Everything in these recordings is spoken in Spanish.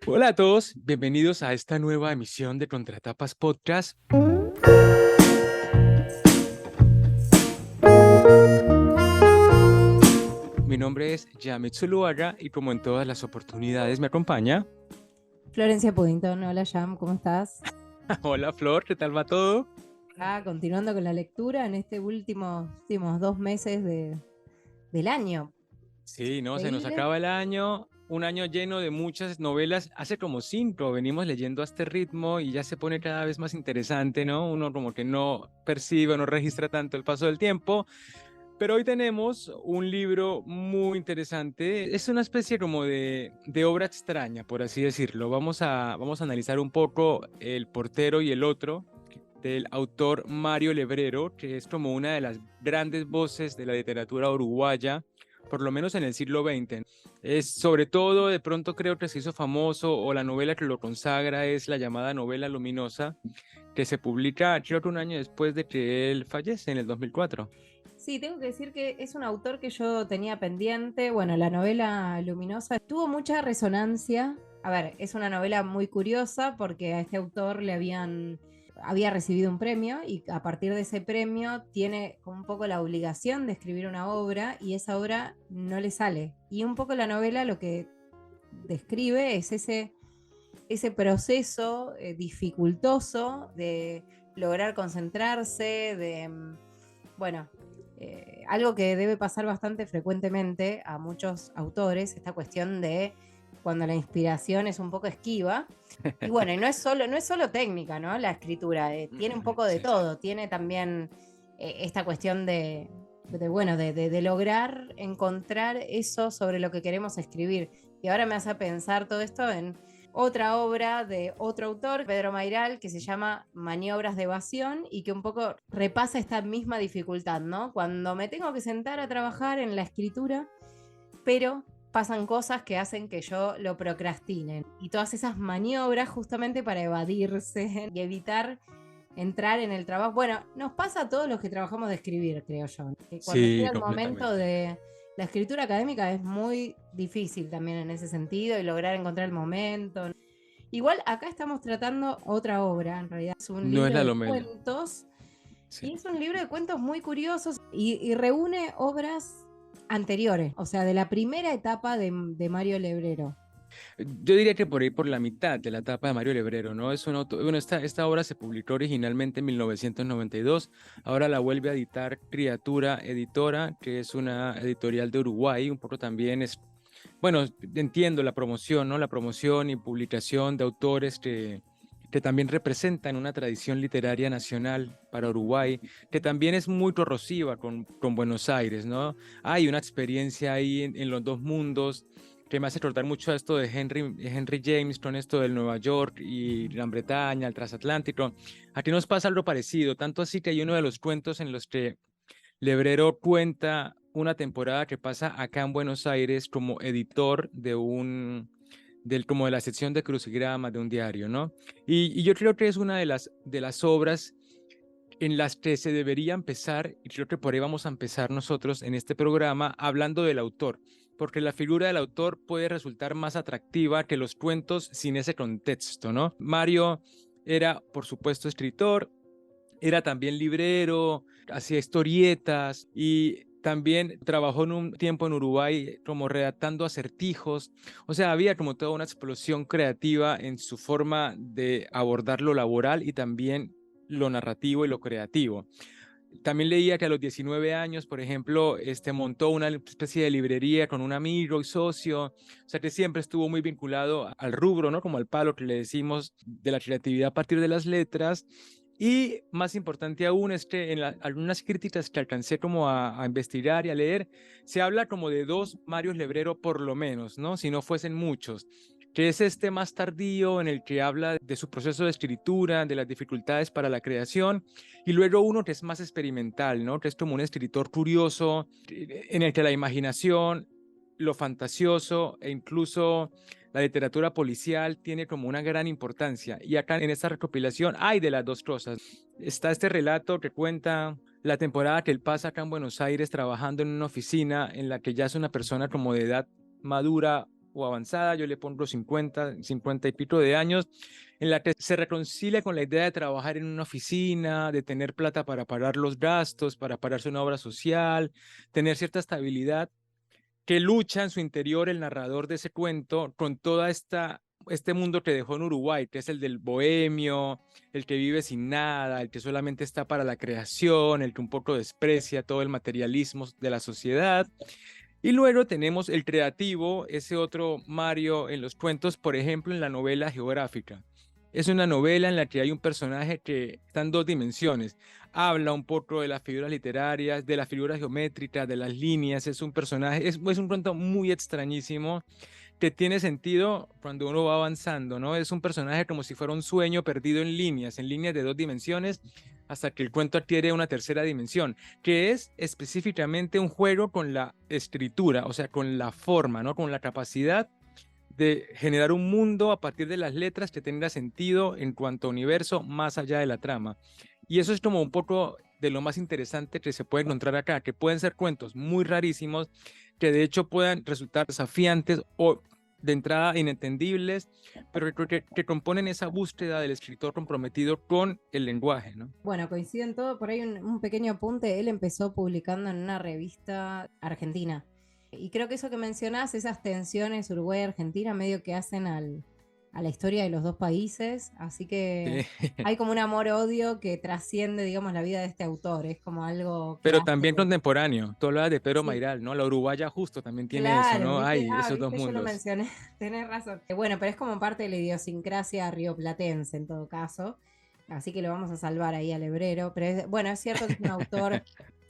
Hola a todos, bienvenidos a esta nueva emisión de Contratapas Podcast. Mi nombre es Yamit Zuluaga y como en todas las oportunidades me acompaña. Florencia Puddington, hola Jam, ¿cómo estás? Hola Flor, ¿qué tal va todo? Acá continuando con la lectura en este últimos 2 meses del año. Sí, no, se nos Increíble. acaba el año, un año lleno de muchas novelas. Hace como 5 venimos leyendo a este ritmo y ya se pone cada vez más interesante, ¿no? Uno como que no percibe, no registra tanto el paso del tiempo. Pero hoy tenemos un libro muy interesante. Es una especie como de obra extraña, por así decirlo. Vamos a analizar un poco El portero y el otro, del autor Mario Lebrero, que es como una de las grandes voces de la literatura uruguaya, por lo menos en el siglo XX. Es sobre todo, de pronto creo que se hizo famoso, o la novela que lo consagra es la llamada novela luminosa, que se publica creo que un año después de que él fallece, en el 2004. Sí, tengo que decir que es un autor que yo tenía pendiente. Bueno, la novela Luminosa tuvo mucha resonancia. A ver, es una novela muy curiosa porque a este autor había recibido un premio y a partir de ese premio tiene como un poco la obligación de escribir una obra y esa obra no le sale. Y un poco la novela lo que describe es ese proceso dificultoso de lograr concentrarse, bueno, algo que debe pasar bastante frecuentemente a muchos autores, esta cuestión de cuando la inspiración es un poco esquiva. Y bueno, y no es solo técnica, ¿no? La escritura, tiene un poco de Sí. todo, tiene también esta cuestión bueno, de lograr encontrar eso sobre lo que queremos escribir. Y ahora me hace pensar todo esto en otra obra de otro autor, Pedro Mairal, que se llama Maniobras de evasión y que un poco repasa esta misma dificultad, ¿no? Cuando me tengo que sentar a trabajar en la escritura, pero pasan cosas que hacen que yo lo procrastine. Y todas esas maniobras justamente para evadirse y evitar entrar en el trabajo. Bueno, nos pasa a todos los que trabajamos de escribir, creo yo. Que cuando Sí, llega el momento completamente. de la escritura académica es muy difícil también en ese sentido y lograr encontrar el momento. Igual acá estamos tratando otra obra, en realidad es un No es libro la de Lomelo. cuentos Sí. y es un libro de cuentos muy curiosos y reúne obras anteriores, o sea, de la primera etapa de Mario Lebrero. Yo diría que por ahí por la mitad de la etapa de Mario Lebrero, ¿no? Bueno, esta obra se publicó originalmente en 1992, ahora la vuelve a editar Criatura Editora, que es una editorial de Uruguay, un poco también es, bueno, entiendo la promoción, ¿no? La promoción y publicación de autores que también representan una tradición literaria nacional para Uruguay, que también es muy corrosiva con Buenos Aires, ¿no? Hay una experiencia ahí en los dos mundos que me hace recordar mucho a esto de Henry James con esto del Nueva York y Gran Bretaña, el transatlántico. Aquí nos pasa algo parecido, tanto así que hay uno de los cuentos en los que Lebrero cuenta una temporada que pasa acá en Buenos Aires como editor como de la sección de crucigramas de un diario, ¿no? Y yo creo que es una de las obras en las que se debería empezar, y creo que por ahí vamos a empezar nosotros en este programa, hablando del autor, porque la figura del autor puede resultar más atractiva que los cuentos sin ese contexto, ¿no? Mario era, por supuesto, escritor, era también librero, hacía historietas y también trabajó en un tiempo en Uruguay como redactando acertijos. O sea, había como toda una explosión creativa en su forma de abordar lo laboral y también lo narrativo y lo creativo. También leía que a los 19 años, por ejemplo, montó una especie de librería con un amigo y socio, o sea que siempre estuvo muy vinculado al rubro, ¿no? Como al palo que le decimos de la creatividad a partir de las letras. Y más importante aún es que en algunas críticas que alcancé como a investigar y a leer, se habla como de dos Marios Lebrero por lo menos, ¿no? Si no fuesen muchos, que es este más tardío en el que habla de su proceso de escritura, de las dificultades para la creación, y luego uno que es más experimental, ¿no? Que es como un escritor curioso, en el que la imaginación, lo fantasioso e incluso la literatura policial tiene como una gran importancia. Y acá en esta recopilación hay de las dos cosas. Está este relato que cuenta la temporada que él pasa acá en Buenos Aires trabajando en una oficina en la que ya es una persona como de edad madura, o avanzada, yo le pongo 50 y pico de años, en la que se reconcilia con la idea de trabajar en una oficina, de tener plata para pagar los gastos, para pagarse una obra social, tener cierta estabilidad, que lucha en su interior el narrador de ese cuento con toda este mundo que dejó en Uruguay, que es el del bohemio, el que vive sin nada, el que solamente está para la creación, el que un poco desprecia todo el materialismo de la sociedad. Y luego tenemos el creativo, ese otro Mario en los cuentos, por ejemplo, en la novela geográfica. Es una novela en la que hay un personaje que está en dos dimensiones. Habla un poco de las figuras literarias, de las figuras geométricas, de las líneas. Es un personaje, es un cuento muy extrañísimo que tiene sentido cuando uno va avanzando, ¿no? Es un personaje como si fuera un sueño perdido en líneas de dos dimensiones, hasta que el cuento adquiere una tercera dimensión, que es específicamente un juego con la escritura, o sea, con la forma, ¿no? Con la capacidad de generar un mundo a partir de las letras que tenga sentido en cuanto a universo más allá de la trama. Y eso es como un poco de lo más interesante que se puede encontrar acá, que pueden ser cuentos muy rarísimos, que de hecho puedan resultar desafiantes o de entrada inentendibles, pero que componen esa búsqueda del escritor comprometido con el lenguaje, ¿no? Bueno, coincide en todo. Por ahí un pequeño apunte. Él empezó publicando en una revista argentina. Y creo que eso que mencionás, esas tensiones Uruguay-Argentina, medio que hacen a la historia de los dos países. Así que Sí. hay como un amor-odio que trasciende, digamos, la vida de este autor. Es como algo que Pero hace. también contemporáneo. Tú hablabas de Pedro Sí, Mairal, ¿no? La uruguaya justo también tiene eso, claro, ¿no? viste, Hay esos dos viste, yo lo mundos. mencioné, tenés razón. Bueno, pero es como parte de la idiosincrasia rioplatense en todo caso, así que lo vamos a salvar ahí al hebrero. Pero bueno, es cierto que es un autor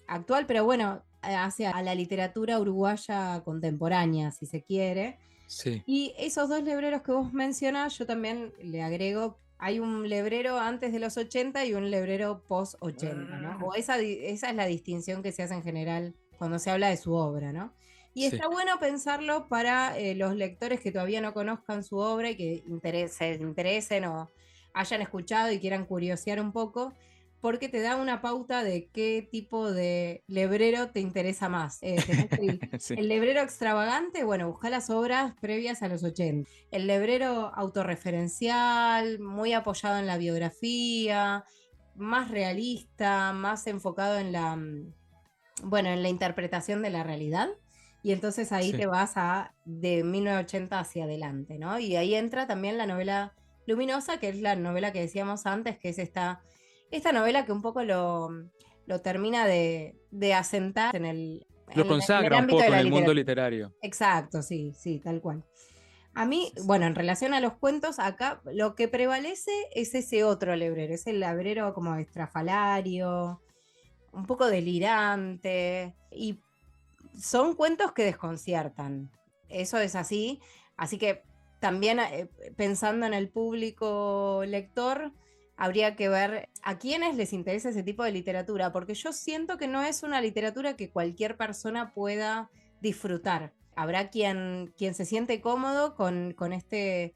actual, pero bueno, hace a la literatura uruguaya contemporánea, si se quiere. Sí. Y esos dos lebreros que vos mencionás, yo también le agrego, hay un lebrero antes de los 80 y un lebrero post 80, ¿no? O esa es la distinción que se hace en general cuando se habla de su obra, ¿no? Y Sí. está bueno pensarlo para los lectores que todavía no conozcan su obra y que se interesen o hayan escuchado y quieran curiosear un poco, porque te da una pauta de qué tipo de lebrero te interesa más. Tenés Sí. el lebrero extravagante, bueno, busca las obras previas a los 80. El lebrero autorreferencial, muy apoyado en la biografía, más realista, más enfocado en bueno, en la interpretación de la realidad. Y entonces ahí Sí. te vas a de 1980 hacia adelante, ¿no? Y ahí entra también la novela luminosa, que es la novela que decíamos antes, que es esta novela que un poco lo termina de asentar Lo en el consagra un ámbito de poco en la el mundo literatura. literario. Exacto, sí, sí, tal cual. A mí, Sí, sí. bueno, en relación a los cuentos, acá lo que prevalece es ese otro lebrero, es el lebrero como estrafalario, un poco delirante, y son cuentos que desconciertan. Eso es así. Así que también pensando en el público lector, habría que ver a quiénes les interesa ese tipo de literatura, porque yo siento que no es una literatura que cualquier persona pueda disfrutar. Habrá quien se siente cómodo con este,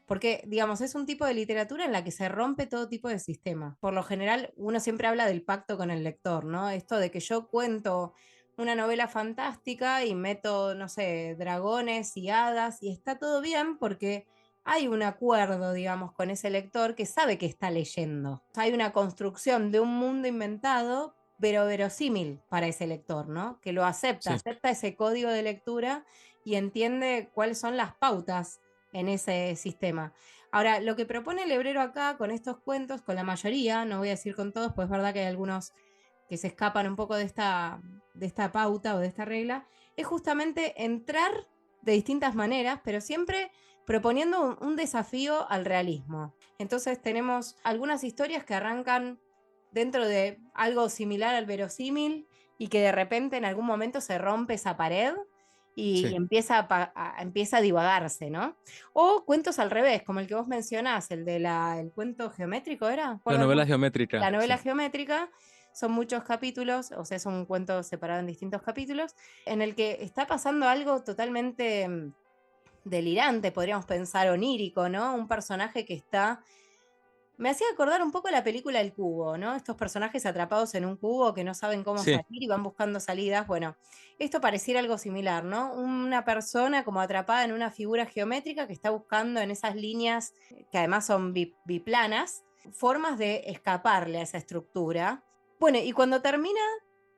porque digamos, es un tipo de literatura en la que se rompe todo tipo de sistema. Por lo general, uno siempre habla del pacto con el lector, ¿no? Esto de que yo cuento una novela fantástica y meto, no sé, dragones y hadas y está todo bien porque hay un acuerdo, digamos, con ese lector que sabe que está leyendo. Hay una construcción de un mundo inventado, pero verosímil para ese lector, ¿no? Que lo acepta, Sí. acepta ese código de lectura y entiende cuáles son las pautas en ese sistema. Ahora, lo que propone el hebrero acá con estos cuentos, con la mayoría, no voy a decir con todos, pues es verdad que hay algunos que se escapan un poco de esta pauta o de esta regla, es justamente entrar de distintas maneras, pero siempre proponiendo un desafío al realismo. Entonces tenemos algunas historias que arrancan dentro de algo similar al verosímil y que de repente en algún momento se rompe esa pared y Sí. empieza a divagarse, ¿no? O cuentos al revés, como el que vos mencionás, el cuento geométrico, ¿era? La novela geométrica. La novela Sí. geométrica, son muchos capítulos, o sea, es un cuento separado en distintos capítulos, en el que está pasando algo totalmente delirante, podríamos pensar onírico, ¿no? Un personaje que está Me hacía acordar un poco la película El Cubo, ¿no? Estos personajes atrapados en un cubo que no saben cómo Sí, salir y van buscando salidas. Bueno, esto pareciera algo similar, ¿no? Una persona como atrapada en una figura geométrica que está buscando en esas líneas, que además son biplanas, formas de escaparle a esa estructura. Bueno, y cuando termina,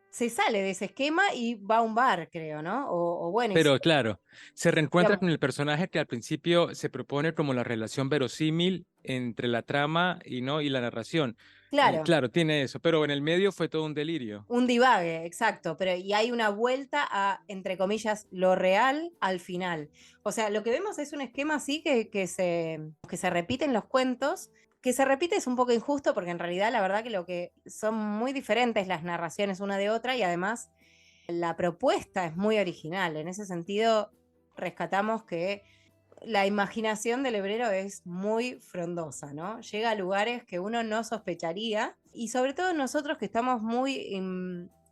se sale de ese esquema y va a un bar, creo, ¿no? O bueno, pero claro, se reencuentra digamos, con el personaje que al principio se propone como la relación verosímil entre la trama y no y la narración. claro. Claro, tiene eso, pero en el medio fue todo un delirio. Un divague, exacto, pero y hay una vuelta a, entre comillas, lo real al final. O sea, lo que vemos es un esquema así que se repite en los cuentos, que se repite es un poco injusto porque en realidad la verdad que lo que son muy diferentes las narraciones una de otra y además la propuesta es muy original. En ese sentido, rescatamos que la imaginación del hebrero es muy frondosa, ¿no? Llega a lugares que uno no sospecharía y sobre todo nosotros que estamos muy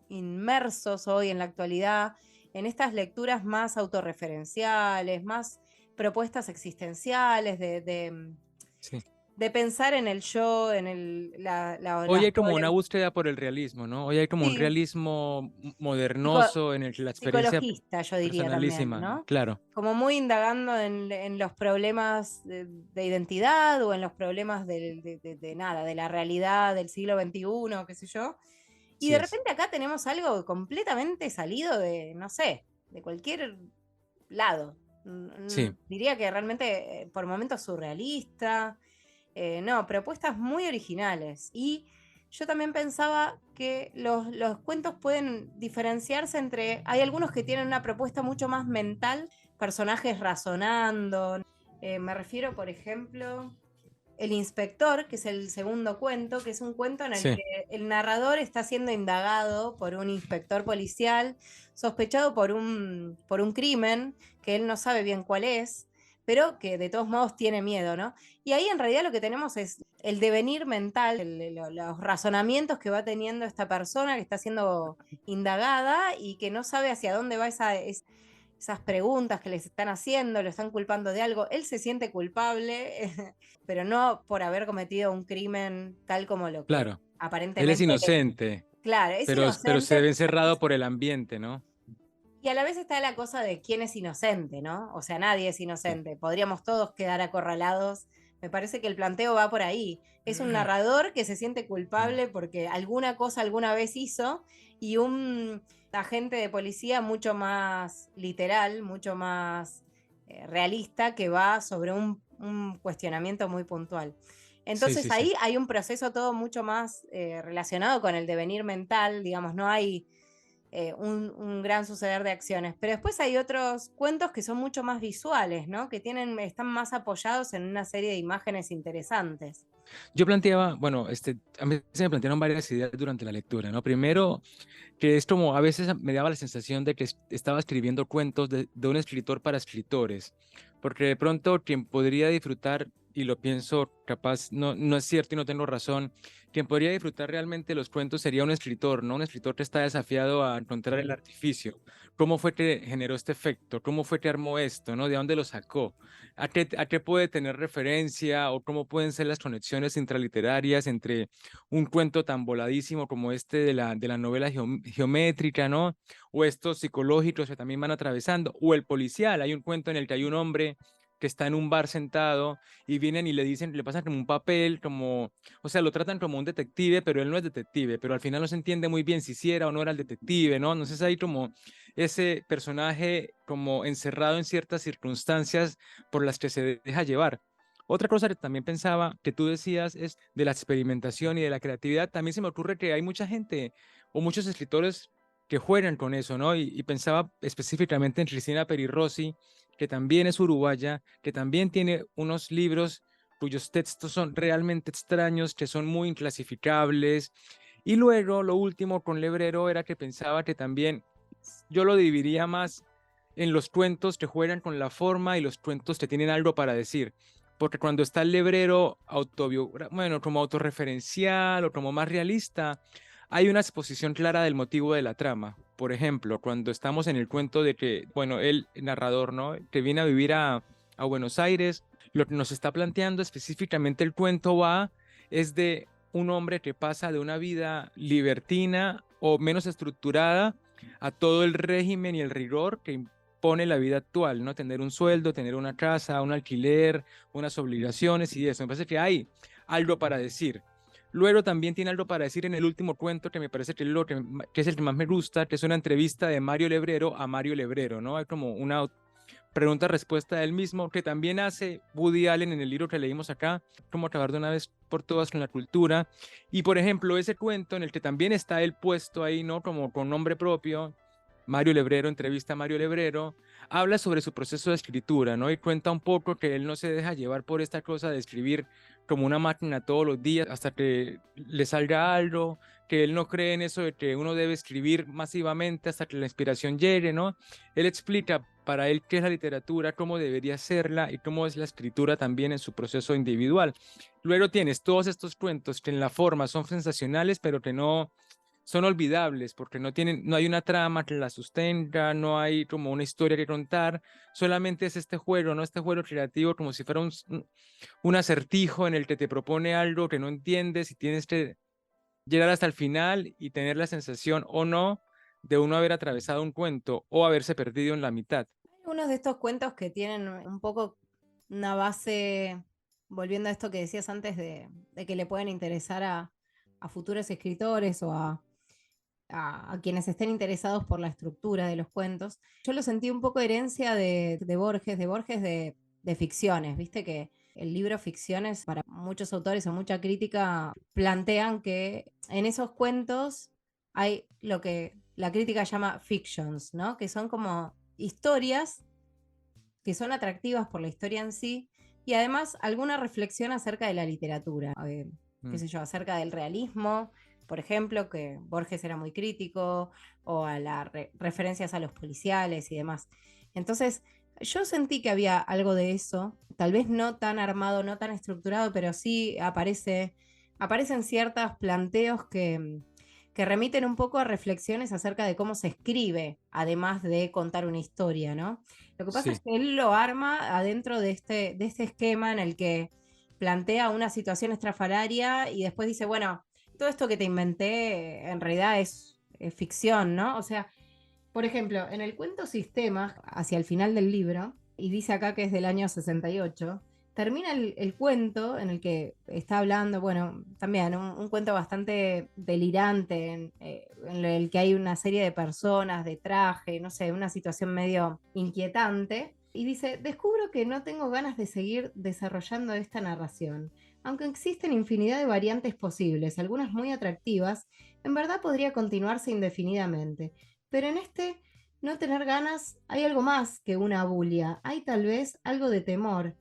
inmersos hoy en la actualidad en estas lecturas más autorreferenciales, más propuestas existenciales Sí. de pensar en el yo, en Hoy las hay como una problemas. búsqueda por el realismo, ¿no? Hoy hay como un Sí, realismo psico- modernoso en el que la experiencia psicologista, yo diría también, personalísima, ¿no? claro. Como muy indagando en los problemas de identidad o en los problemas de nada, de la realidad del siglo XXI, qué sé yo. Y Sí de es. repente acá tenemos algo completamente salido de, no sé, de cualquier lado. Sí. Diría que realmente por momentos surrealista, no, propuestas muy originales. Y yo también pensaba que los cuentos pueden diferenciarse entre, hay algunos que tienen una propuesta mucho más mental, personajes razonando. Me refiero, por ejemplo, El Inspector, que es el segundo cuento, que es un cuento en el Sí. que el narrador está siendo indagado por un inspector policial, sospechado por un crimen que él no sabe bien cuál es, pero que de todos modos tiene miedo, ¿no? Y ahí en realidad lo que tenemos es el devenir mental, los razonamientos que va teniendo esta persona que está siendo indagada y que no sabe hacia dónde va esas preguntas que les están haciendo, lo están culpando de algo. Él se siente culpable, pero no por haber cometido un crimen tal como lo que Claro. Él es aparentemente le... inocente, Claro, es pero se ve inocente. encerrado por el ambiente, ¿no? Y a la vez está la cosa de quién es inocente, ¿no? O sea, nadie es Sí. inocente. Podríamos todos quedar acorralados. Me parece que el planteo va por ahí. Es un narrador que se siente culpable porque alguna cosa alguna vez hizo y un agente de policía mucho más literal, mucho más realista que va sobre un cuestionamiento muy puntual. Sí, Entonces sí, sí. ahí hay un proceso todo mucho más relacionado con el devenir mental, digamos, no hay un gran suceder de acciones. Pero después hay otros cuentos que son mucho más visuales, ¿no? Que están más apoyados en una serie de imágenes interesantes. Yo planteaba, bueno, a mí se me plantearon varias ideas durante la lectura, ¿no? Primero, que es como a veces me daba la sensación de que estaba escribiendo cuentos de un escritor para escritores, porque de pronto quien podría disfrutar, y lo pienso capaz, no es cierto y no tengo razón, quien podría disfrutar realmente los cuentos sería un escritor, ¿no? Un escritor que está desafiado a encontrar el artificio. ¿Cómo fue que generó este efecto? ¿Cómo fue que armó esto? ¿No? ¿De dónde lo sacó? ¿A qué puede tener referencia o cómo pueden ser las conexiones intraliterarias entre un cuento tan voladísimo como este de la novela geométrica, ¿no? O estos psicológicos que también van atravesando, o el policial, hay un cuento en el que hay un hombre que está en un bar sentado y vienen y le dicen, le pasan como un papel, como, o sea, lo tratan como un detective, pero él no es detective, pero al final no se entiende muy bien si sí era o no era el detective, ¿no? Entonces hay como ese personaje como encerrado en ciertas circunstancias por las que se deja llevar. Otra cosa que también pensaba que tú decías es de la experimentación y de la creatividad. También se me ocurre que hay mucha gente o muchos escritores que juegan con eso, ¿no? Y pensaba específicamente en Cristina Peri Rossi, que también es uruguaya, que también tiene unos libros cuyos textos son realmente extraños, que son muy inclasificables. Y luego, lo último con Lebrero era que pensaba que también yo lo dividiría más en los cuentos que juegan con la forma y los cuentos que tienen algo para decir. Porque cuando está el lebrero bueno, como autorreferencial o como más realista, hay una exposición clara del motivo de la trama. Por ejemplo, cuando estamos en el cuento de que, bueno, el narrador, ¿no? Que viene a vivir a Buenos Aires, lo que nos está planteando específicamente el cuento va es de un hombre que pasa de una vida libertina o menos estructurada a todo el régimen y el rigor que impone la vida actual, ¿no? Tener un sueldo, tener una casa, un alquiler, unas obligaciones y eso. Me parece que hay algo para decir. Luego también tiene algo para decir en el último cuento que me parece que es, que es el que más me gusta, que es una entrevista de Mario Lebrero a Mario Lebrero, ¿no? Hay como una pregunta-respuesta del mismo, que también hace Woody Allen en el libro que leímos acá, como acabar de una vez por todas con la cultura. Y por ejemplo, ese cuento en el que también está él puesto ahí, ¿no? Como con nombre propio, Mario Lebrero, entrevista a Mario Lebrero, habla sobre su proceso de escritura, ¿no? Y cuenta un poco que él no se deja llevar por esta cosa de escribir como una máquina todos los días hasta que le salga algo, que él no cree en eso de que uno debe escribir masivamente hasta que la inspiración llegue, ¿no? Él explica para él qué es la literatura, cómo debería serla y cómo es la escritura también en su proceso individual. Luego tienes todos estos cuentos que en la forma son sensacionales, pero que no son olvidables porque no tienen, no hay una trama que la sustenta, no hay como una historia que contar, solamente es este juego, ¿no? Este juego creativo como si fuera un acertijo en el que te propone algo que no entiendes y tienes que llegar hasta el final y tener la sensación o no de uno haber atravesado un cuento o haberse perdido en la mitad. Unos de estos cuentos que tienen un poco una base, volviendo a esto que decías antes de que le pueden interesar a futuros escritores o a quienes estén interesados por la estructura de los cuentos. Yo lo sentí un poco herencia de Borges de ficciones, viste que el libro Ficciones, para muchos autores o mucha crítica, plantean que en esos cuentos hay lo que la crítica llama fictions, ¿no? Que son como historias que son atractivas por la historia en sí y además alguna reflexión acerca de la literatura, qué Mm. sé yo, acerca del realismo, por ejemplo, que Borges era muy crítico, o a las referencias a los policiales y demás. Entonces, yo sentí que había algo de eso, tal vez no tan armado, no tan estructurado, pero sí aparecen ciertos planteos que remiten un poco a reflexiones acerca de cómo se escribe, además de contar una historia, ¿no? Lo que pasa es Sí. que él lo arma adentro de este esquema en el que plantea una situación estrafalaria y después dice, bueno, todo esto que te inventé en realidad es ficción, ¿no? O sea, por ejemplo, en el cuento Sistemas, hacia el final del libro, y dice acá que es del año 68, termina el cuento en el que está hablando, bueno, también un cuento bastante delirante, en el que hay una serie de personas de traje, no sé, una situación medio inquietante. Y dice, descubro que no tengo ganas de seguir desarrollando esta narración. Aunque existen infinidad de variantes posibles, algunas muy atractivas, en verdad podría continuarse indefinidamente. Pero en este no tener ganas hay algo más que una abulia, hay tal vez algo de temor.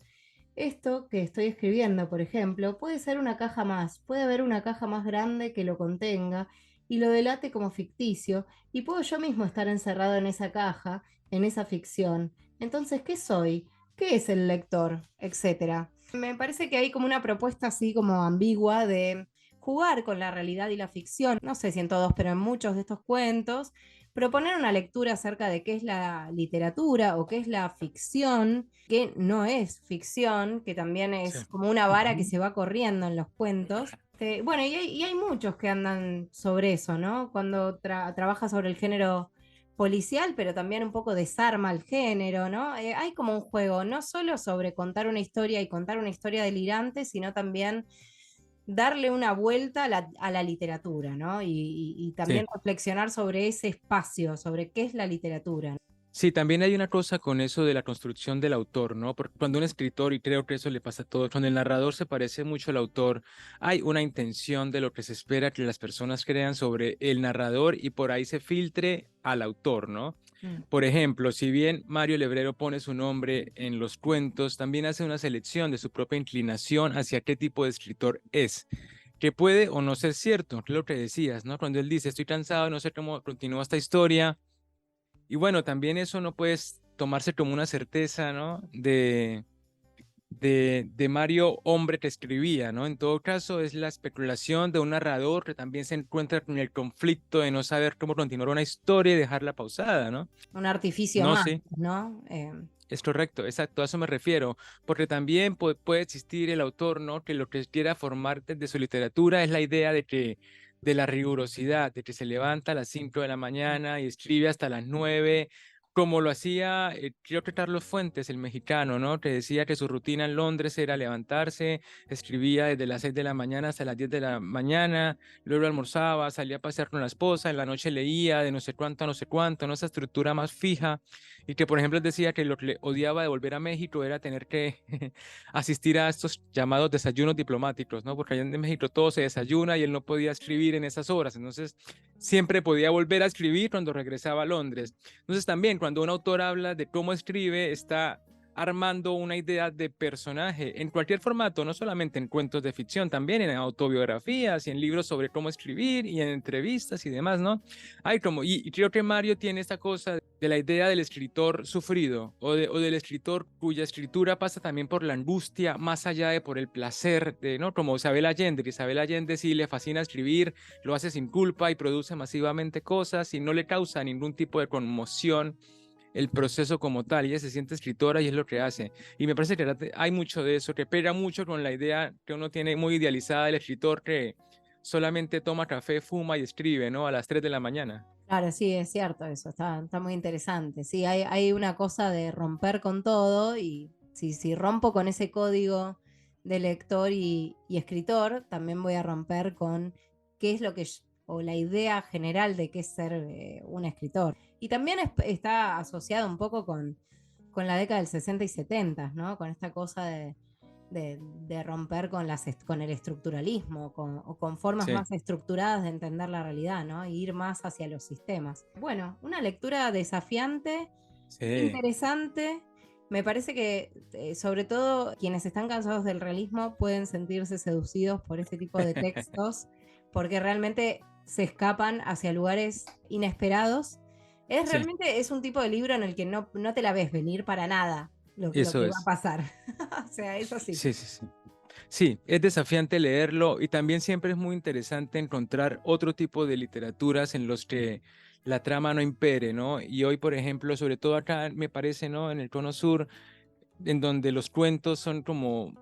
Esto que estoy escribiendo, por ejemplo, puede ser una caja más, puede haber una caja más grande que lo contenga y lo delate como ficticio, y puedo yo mismo estar encerrado en esa caja, en esa ficción. Entonces, ¿qué soy? ¿Qué es el lector? Etcétera. Me parece que hay como una propuesta así como ambigua de jugar con la realidad y la ficción, no sé si en todos, pero en muchos de estos cuentos, proponer una lectura acerca de qué es la literatura o qué es la ficción, qué no es ficción, que también Sí. es como una vara que Ujú. se va corriendo en los cuentos. Bueno, y hay muchos que andan sobre eso, ¿no? Cuando trabaja sobre el género policial, pero también un poco desarma el género, ¿no? Hay como un juego, no solo sobre contar una historia y contar una historia delirante, sino también darle una vuelta a la literatura, ¿no? Y Sí. también reflexionar sobre ese espacio, sobre qué es la literatura. Sí, también hay una cosa con eso de la construcción del autor, ¿no? Porque cuando un escritor, y creo que eso le pasa a todos, cuando el narrador se parece mucho al autor, hay una intención de lo que se espera que las personas crean sobre el narrador y por ahí se filtre al autor, ¿no? Mm. Por ejemplo, si bien Mario Lebrero pone su nombre en los cuentos, también hace una selección de su propia inclinación hacia qué tipo de escritor es, que puede o no ser cierto, que es lo que decías, ¿no? Cuando él dice, estoy cansado, no sé cómo continúa esta historia y bueno, también eso no puedes tomarse como una certeza, ¿no? De Mario hombre que escribía, ¿no? En todo caso, es la especulación de un narrador que también se encuentra con el conflicto de no saber cómo continuar una historia y dejarla pausada, ¿no? Un artificio No más, sé. ¿no? Es correcto, exacto, a eso me refiero, porque también puede existir el autor, ¿no? Que lo que quiera formar desde su literatura es la idea de la rigurosidad, de que se levanta a las 5 de la mañana y escribe hasta las 9, como lo hacía, creo que Carlos Fuentes, el mexicano, ¿no? Que decía que su rutina en Londres era levantarse, escribía desde las 6 de la mañana hasta las 10 de la mañana, luego almorzaba, salía a pasear con la esposa, en la noche leía de no sé cuánto a no sé cuánto, ¿no? Esa estructura más fija y que, por ejemplo, él decía que lo que le odiaba de volver a México era tener que asistir a estos llamados desayunos diplomáticos, ¿no? Porque allá en México todo se desayuna y él no podía escribir en esas horas. Entonces, siempre podía volver a escribir cuando regresaba a Londres. Entonces, también cuando un autor habla de cómo escribe, está armando una idea de personaje en cualquier formato, no solamente en cuentos de ficción, también en autobiografías y en libros sobre cómo escribir y en entrevistas y demás, ¿no? Hay como, y creo que Mario tiene esta cosa de la idea del escritor sufrido o del escritor cuya escritura pasa también por la angustia, más allá de por el placer, de, ¿no? Como Isabel Allende, que Isabel Allende sí le fascina escribir, lo hace sin culpa y produce masivamente cosas y no le causa ningún tipo de conmoción el proceso como tal. Ella se siente escritora y es lo que hace. Y me parece que hay mucho de eso, que pega mucho con la idea que uno tiene muy idealizada del escritor que solamente toma café, fuma y escribe, ¿no? A las 3 de la mañana. Claro, sí, es cierto eso, está muy interesante. Sí, hay una cosa de romper con todo y si rompo con ese código de lector y escritor, también voy a romper con qué es lo que, o la idea general de qué es ser un escritor. Y también está asociado un poco con la década del 60 y 70, ¿no? Con esta cosa de romper con el estructuralismo o con formas Sí, más estructuradas de entender la realidad, ¿no? Y ir más hacia los sistemas. Bueno, una lectura desafiante, sí. interesante. Me parece que sobre todo quienes están cansados del realismo pueden sentirse seducidos por este tipo de textos porque realmente se escapan hacia lugares inesperados. Sí, Realmente es un tipo de libro en el que no te la ves venir para nada lo eso que va a es. pasar. O sea, eso sí. Sí, sí, sí. Sí, es desafiante leerlo y también siempre es muy interesante encontrar otro tipo de literaturas en los que la trama no impere, ¿no? Y hoy, por ejemplo, sobre todo acá me parece, ¿no? En el Cono Sur, en donde los cuentos son como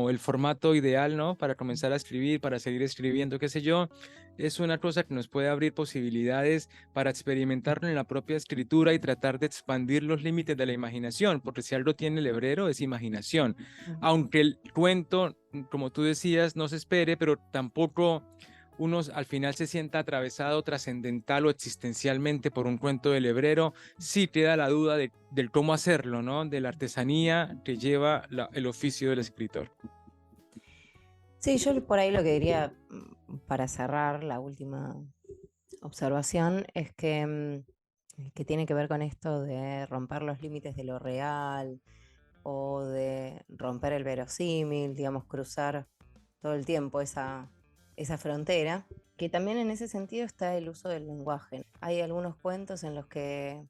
el formato ideal, ¿no? Para comenzar a escribir, para seguir escribiendo, qué sé yo. Es una cosa que nos puede abrir posibilidades para experimentarlo en la propia escritura y tratar de expandir los límites de la imaginación, porque si algo tiene el hebrero es imaginación. Aunque el cuento, como tú decías, no se espere, pero tampoco uno al final se sienta atravesado trascendental o existencialmente por un cuento del hebrero, sí queda la duda del cómo hacerlo, ¿no? De la artesanía que lleva el oficio del escritor. Sí, yo por ahí lo que diría para cerrar la última observación es que tiene que ver con esto de romper los límites de lo real o de romper el verosímil, digamos, cruzar todo el tiempo esa frontera, que también en ese sentido está el uso del lenguaje. Hay algunos cuentos en los que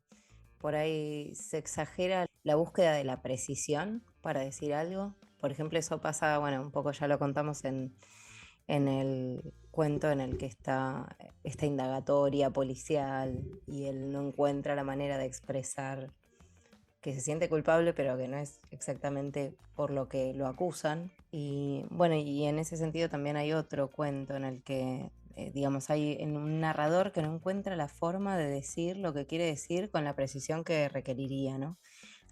por ahí se exagera la búsqueda de la precisión para decir algo. Por ejemplo, eso pasa, bueno, un poco ya lo contamos en el cuento en el que está esta indagatoria policial y él no encuentra la manera de expresar que se siente culpable, pero que no es exactamente por lo que lo acusan. Y bueno, y en ese sentido también hay otro cuento en el que, digamos, hay un narrador que no encuentra la forma de decir lo que quiere decir con la precisión que requeriría, ¿no?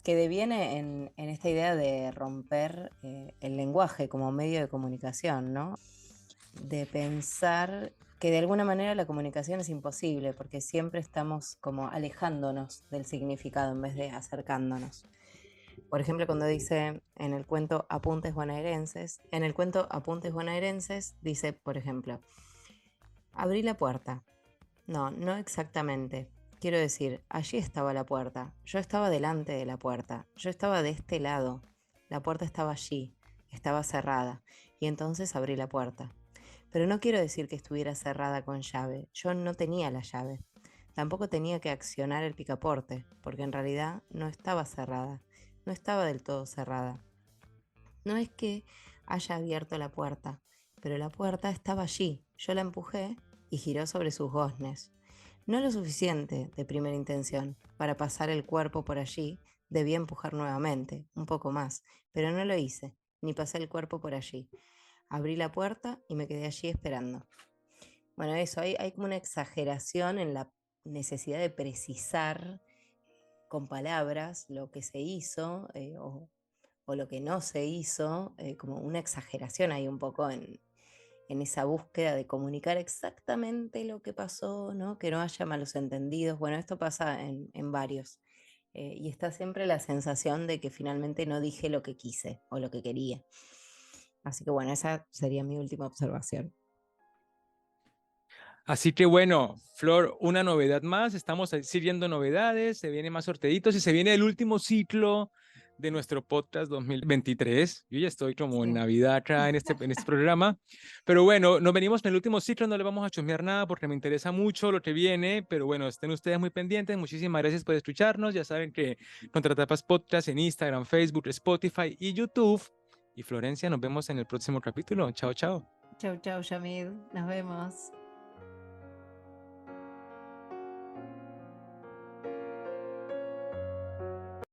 Que deviene en esta idea de romper el lenguaje como medio de comunicación, ¿no? De pensar que de alguna manera la comunicación es imposible, porque siempre estamos como alejándonos del significado en vez de acercándonos. Por ejemplo, cuando dice en el cuento Apuntes bonaerenses, dice, por ejemplo, abrí la puerta. No, no exactamente. Quiero decir, allí estaba la puerta. Yo estaba delante de la puerta. Yo estaba de este lado. La puerta estaba allí. Estaba cerrada. Y entonces abrí la puerta. Pero no quiero decir que estuviera cerrada con llave. Yo no tenía la llave. Tampoco tenía que accionar el picaporte, porque en realidad no estaba cerrada. No estaba del todo cerrada. No es que haya abierto la puerta, pero la puerta estaba allí. Yo la empujé y giró sobre sus goznes. No lo suficiente de primera intención para pasar el cuerpo por allí debía empujar nuevamente, un poco más, pero no lo hice, ni pasé el cuerpo por allí. Abrí la puerta y me quedé allí esperando. Bueno, eso, hay como una exageración en la necesidad de precisar con palabras lo que se hizo o lo que no se hizo, como una exageración ahí un poco en esa búsqueda de comunicar exactamente lo que pasó, ¿no? Que no haya malos entendidos. Bueno, esto pasa en varios. Y está siempre la sensación de que finalmente no dije lo que quise o lo que quería. Así que bueno, esa sería mi última observación. Así que bueno, Flor, una novedad más, estamos siguiendo novedades, se vienen más sorteitos y se viene el último ciclo de nuestro podcast 2023. Yo ya estoy como en Sí. Navidad acá en este programa, pero bueno, nos venimos en el último ciclo, no le vamos a chusmear nada porque me interesa mucho lo que viene, pero bueno, estén ustedes muy pendientes, muchísimas gracias por escucharnos, ya saben que Contratapas Podcast en Instagram, Facebook, Spotify y YouTube. Y Florencia, nos vemos en el próximo capítulo. Chao, chao. Chau, chau, Yamid. Nos vemos.